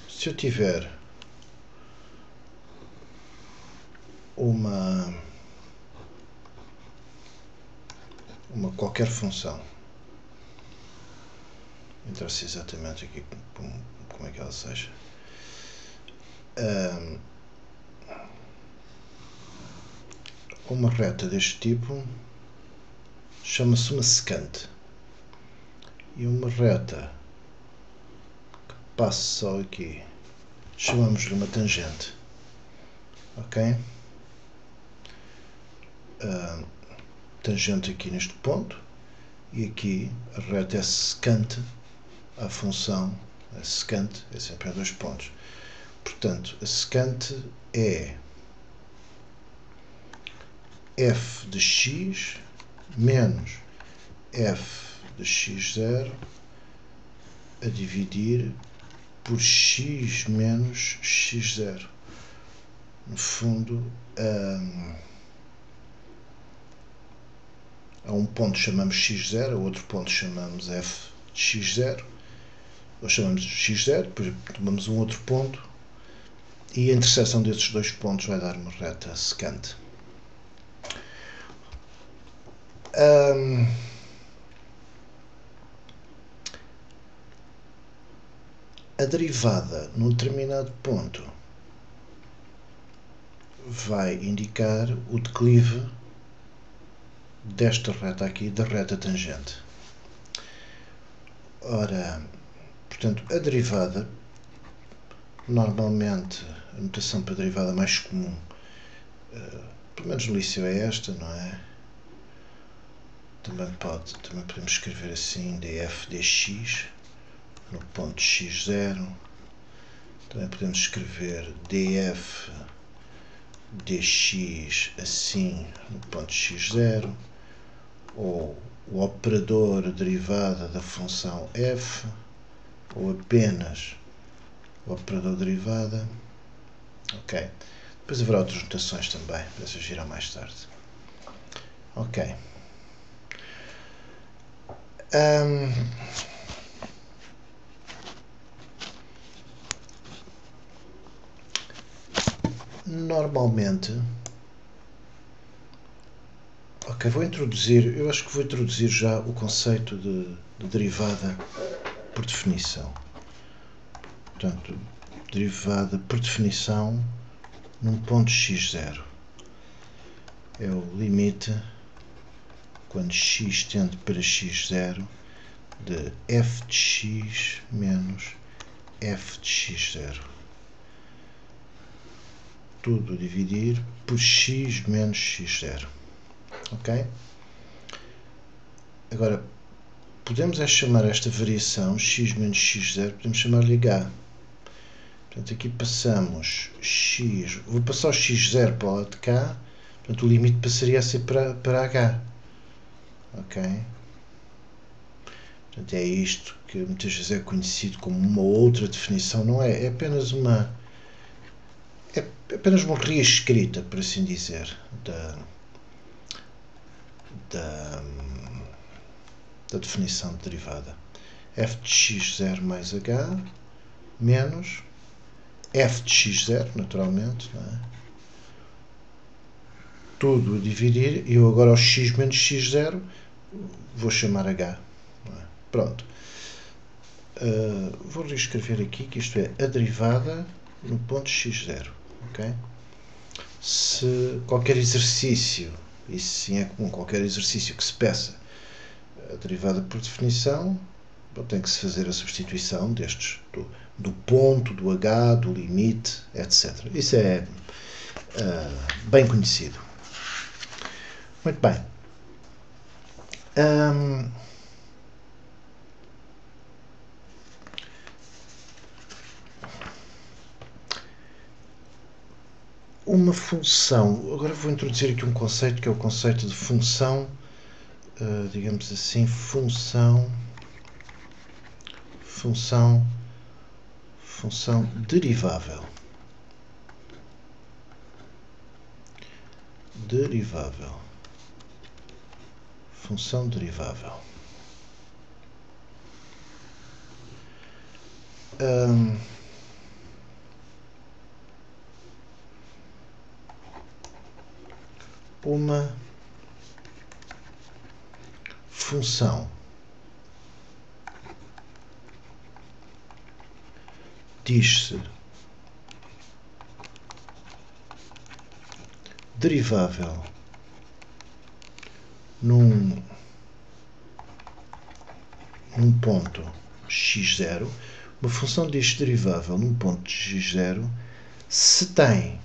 Se eu tiver uma qualquer função, não interessa exatamente aqui como é que ela seja, uma reta deste tipo chama-se uma secante, e uma reta que passa só aqui chamamos-lhe uma tangente, ok? Tangente aqui neste ponto, e aqui a reta é secante à função. A secante é sempre a 2 pontos. Portanto, a secante é f de x menos f de x0 a dividir por x menos x0. No fundo, a um ponto chamamos x0, a outro ponto chamamos f de x0, ou chamamos de x0, depois tomamos um outro ponto, e a interseção desses 2 pontos vai dar uma reta secante. A derivada num determinado ponto vai indicar o declive desta reta aqui, da reta tangente. Ora, portanto, a derivada, normalmente a notação para a derivada mais comum, pelo menos no liceu, é esta, não é? Também podemos escrever assim, df dx no ponto x0. Também podemos escrever df dx assim no ponto x0, ou o operador derivada da função f, ou apenas o operador derivada. Ok. Depois haverá outras notações também, para essas virão mais tarde. Ok. Normalmente, ok, eu acho que vou introduzir já o conceito de derivada por definição. Portanto, derivada por definição num ponto x0 é o limite, quando x tende para x0, de f de x menos f de x0. Tudo a dividir por x menos x0. Ok? Agora, podemos chamar esta variação x menos x0, podemos chamar-lhe h. Portanto, aqui passamos x, vou passar o x0 para o lado de cá, portanto o limite passaria a ser para h. Ok? Portanto, é isto que muitas vezes é conhecido como uma outra definição, não é? É apenas uma reescrita, por assim dizer, da definição de derivada. F de x0 mais h menos f de x0, naturalmente, não é? Tudo a dividir, e eu agora ao x menos x0 vou chamar h. Não é? Pronto. Vou reescrever aqui que isto é a derivada no ponto x0. Okay? Se qualquer exercício, isso sim é comum, qualquer exercício que se peça a derivada por definição, tem que se fazer a substituição destes, do ponto, do h, do limite, etc. Isso é bem conhecido. Muito bem. Uma função, agora vou introduzir aqui um conceito que é o conceito de função, digamos assim, função derivável. Função derivável. uma função diz-se derivável num ponto x0, uma função diz-se derivável num ponto x0 se tem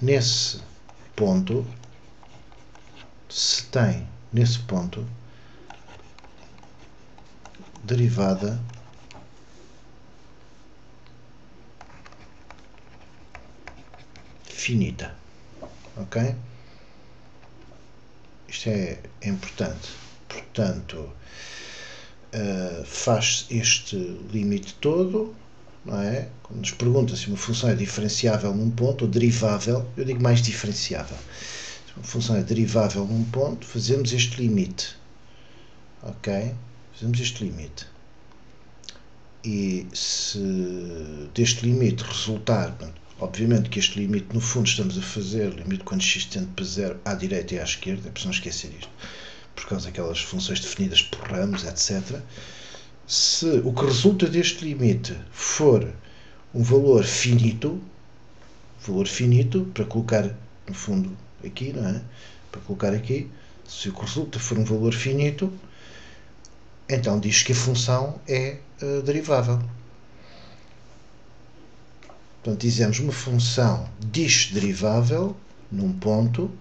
nesse ponto derivada finita, ok? Isto é importante. Portanto, faz este limite todo, não é? Quando nos pergunta se uma função é diferenciável num ponto ou derivável, eu digo mais diferenciável. Se uma função é derivável num ponto, fazemos este limite, ok? Fazemos este limite. E se deste limite resultar, obviamente que este limite, no fundo, estamos a fazer o limite quando x tende para zero à direita e à esquerda, é preciso não esquecer isto, por causa daquelas funções definidas por ramos, etc. Se o que resulta deste limite for um valor finito, para colocar, no fundo, aqui, não é? Para colocar aqui, se o que resulta for um valor finito, então diz que a função é derivável. Portanto, dizemos uma função diz derivável num ponto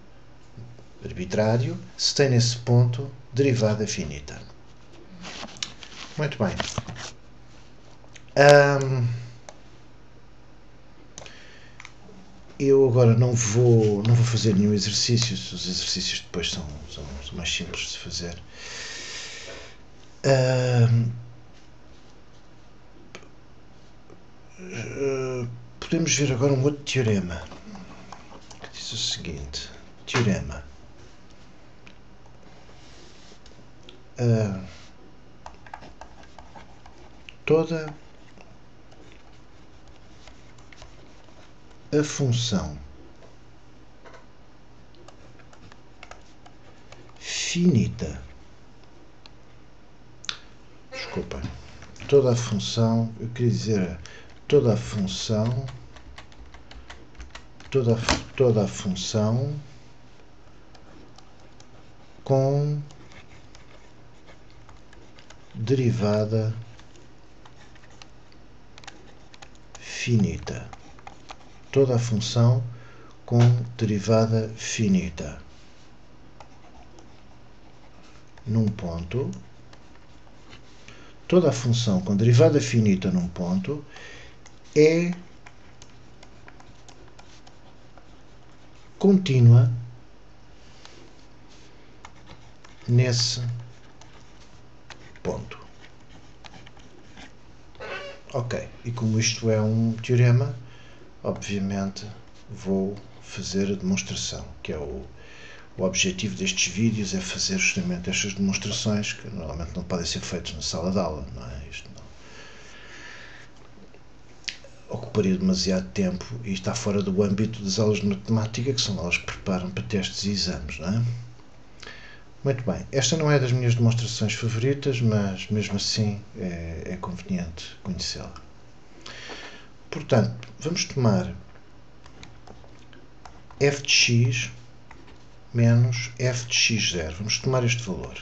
arbitrário se tem nesse ponto derivada finita. Muito bem. Eu agora não vou fazer nenhum exercício, os exercícios depois são mais simples de fazer. Podemos ver agora um outro teorema que diz o seguinte: teorema. Toda a função finita, desculpa, toda a função, eu queria dizer toda a função com derivada finita. Toda a função com derivada finita num ponto. Toda a função com derivada finita num ponto é contínua nesse ponto. Ok, e como isto é um teorema, obviamente vou fazer a demonstração, que é o objetivo destes vídeos, é fazer justamente estas demonstrações que normalmente não podem ser feitas na sala de aula, não é? Isto não ocuparia demasiado tempo e está fora do âmbito das aulas de matemática, que são aulas que preparam para testes e exames, não é? Muito bem, esta não é das minhas demonstrações favoritas, mas mesmo assim é conveniente conhecê-la. Portanto, vamos tomar f de x menos f de x0. Vamos tomar este valor.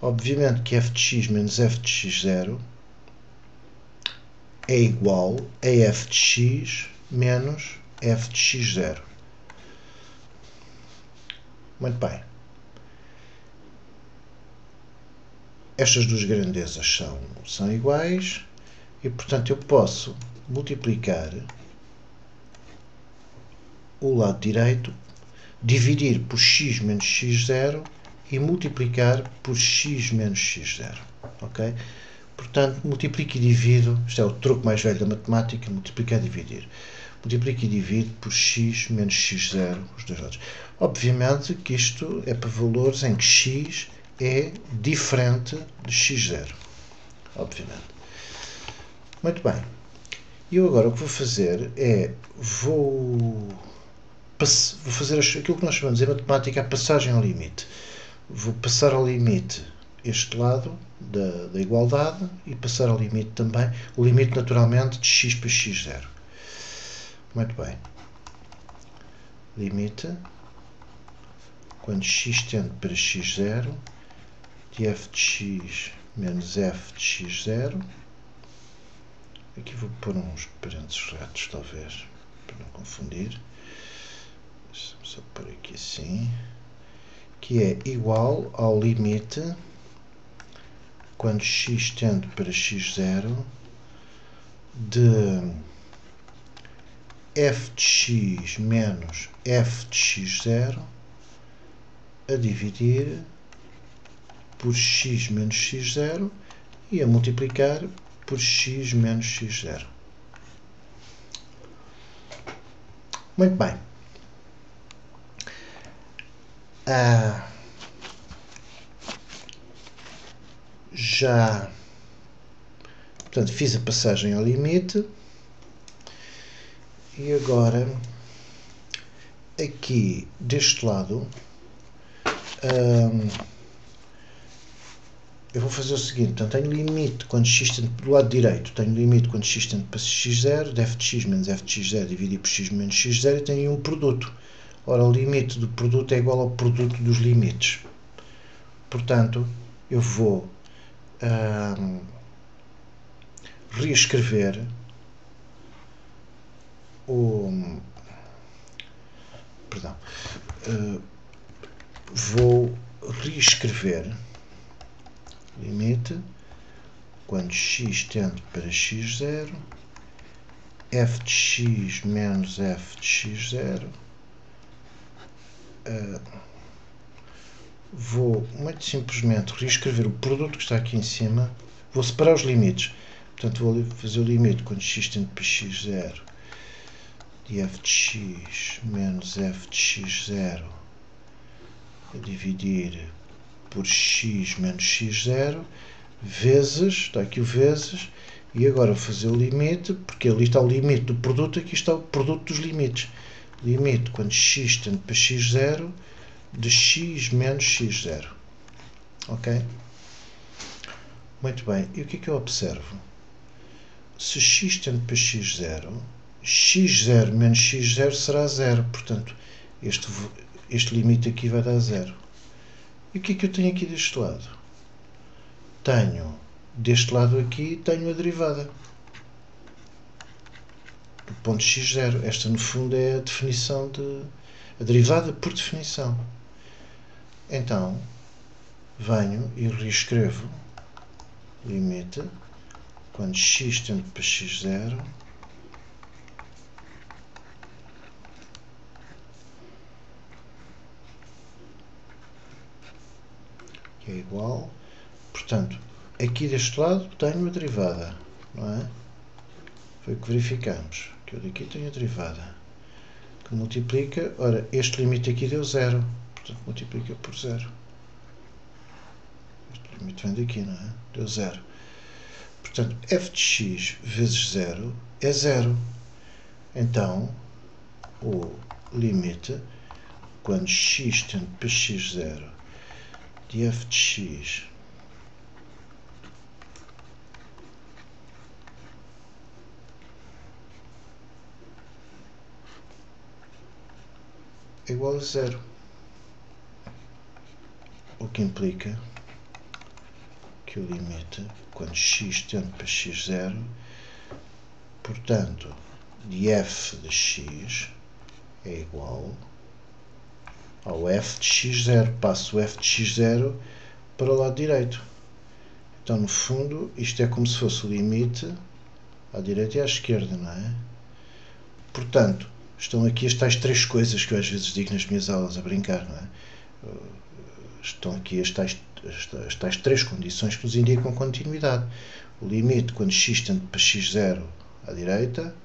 Obviamente que f de x menos f de x0 é igual a f de x menos f de x0. Muito bem. Estas duas grandezas são iguais e, portanto, eu posso multiplicar o lado direito, dividir por x menos x0 e multiplicar por x menos x0. Ok? Portanto, multiplico e divido, isto é o truque mais velho da matemática, multiplicar e dividir. Multiplico e divido por x menos x0, os dois lados. Obviamente que isto é para valores em que x é diferente de x0, obviamente. Muito bem. E eu agora o que vou fazer é, vou fazer aquilo que nós chamamos em matemática a passagem ao limite. Vou passar ao limite este lado da igualdade e passar ao limite também, o limite naturalmente de x para x0. Muito bem. Limite, quando x tende para x0, de f de x menos f de x0. Aqui vou pôr uns parênteses retos, talvez, para não confundir. Deixa-me só pôr aqui assim. Que é igual ao limite, quando x tende para x0, de f de x menos f de x0 a dividir por x menos x0 e a multiplicar por x menos x0. Muito bem. Já, portanto, fiz a passagem ao limite e agora aqui deste lado eu vou fazer o seguinte, portanto, tenho limite quando x tende do lado direito, tenho limite quando x tende para x0, de f de x menos f de x0 dividido por x menos x0 e tenho um produto. Ora, o limite do produto é igual ao produto dos limites. Portanto, eu vou reescrever vou reescrever limite quando x tende para x0, f de x menos f de x0. Vou muito simplesmente reescrever o produto que está aqui em cima. Vou separar os limites. Portanto, vou fazer o limite quando x tende para x0 de f de x menos f de x0 a dividir por x menos x0 vezes, está aqui o vezes, e agora vou fazer o limite, porque ali está o limite do produto, aqui está o produto dos limites. Limite quando x tende para x0 de x menos x0. Ok? Muito bem. E o que é que eu observo? Se x tende para x0, x0 menos x0 será 0. Portanto, este limite aqui vai dar 0. E o que é que eu tenho aqui deste lado? Tenho, deste lado aqui, tenho a derivada do ponto x0. Esta, no fundo, é a definição a derivada por definição. Então, venho e reescrevo limite quando x tende para x0 que é igual, portanto, aqui deste lado tenho a derivada, não é? Foi o que verificamos, que eu daqui tenho a derivada, que multiplica, ora, este limite aqui deu 0, portanto multiplica por 0. Este limite vem daqui, não é? Deu 0. Portanto, f de x vezes 0 é 0. Então, o limite, quando x tende para x0, de f de x é igual a 0. O que implica que o limite, quando x tende para x0, portanto, de f de x é igual ao f de x0. Passo o f de x0 para o lado direito. Então, no fundo, isto é como se fosse o limite à direita e à esquerda, não é? Portanto, estão aqui as tais três coisas que eu às vezes digo nas minhas aulas a brincar, não é? Estão aqui as tais três condições que nos indicam continuidade. O limite quando x tende para x0 à direita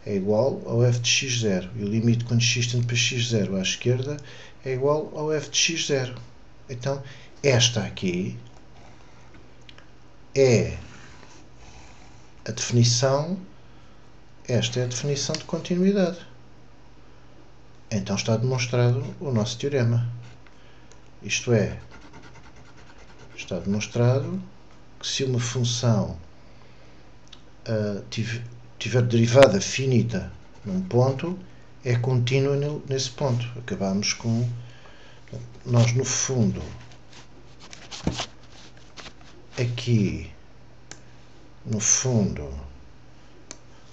é igual ao f de x0. E o limite quando x tende para x0 à esquerda é igual ao f de x0. Então, esta aqui é a definição, esta é a definição de continuidade. Então está demonstrado o nosso teorema. Isto é, está demonstrado que se uma função tiver derivada finita num ponto, é contínua nesse ponto. Acabamos com... Nós, no fundo, aqui, no fundo,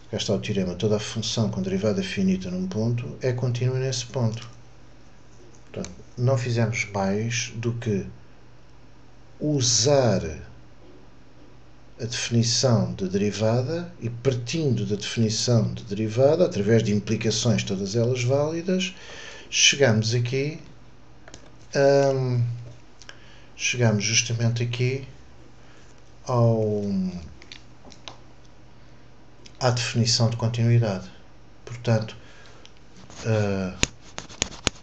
cá está o teorema, toda a função com derivada finita num ponto é contínua nesse ponto. Portanto, não fizemos mais do que usar a definição de derivada e, partindo da definição de derivada, através de implicações todas elas válidas, chegamos aqui chegamos justamente aqui à definição de continuidade. Portanto,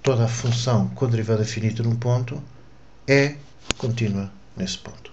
toda a função com derivada finita num ponto é contínua nesse ponto.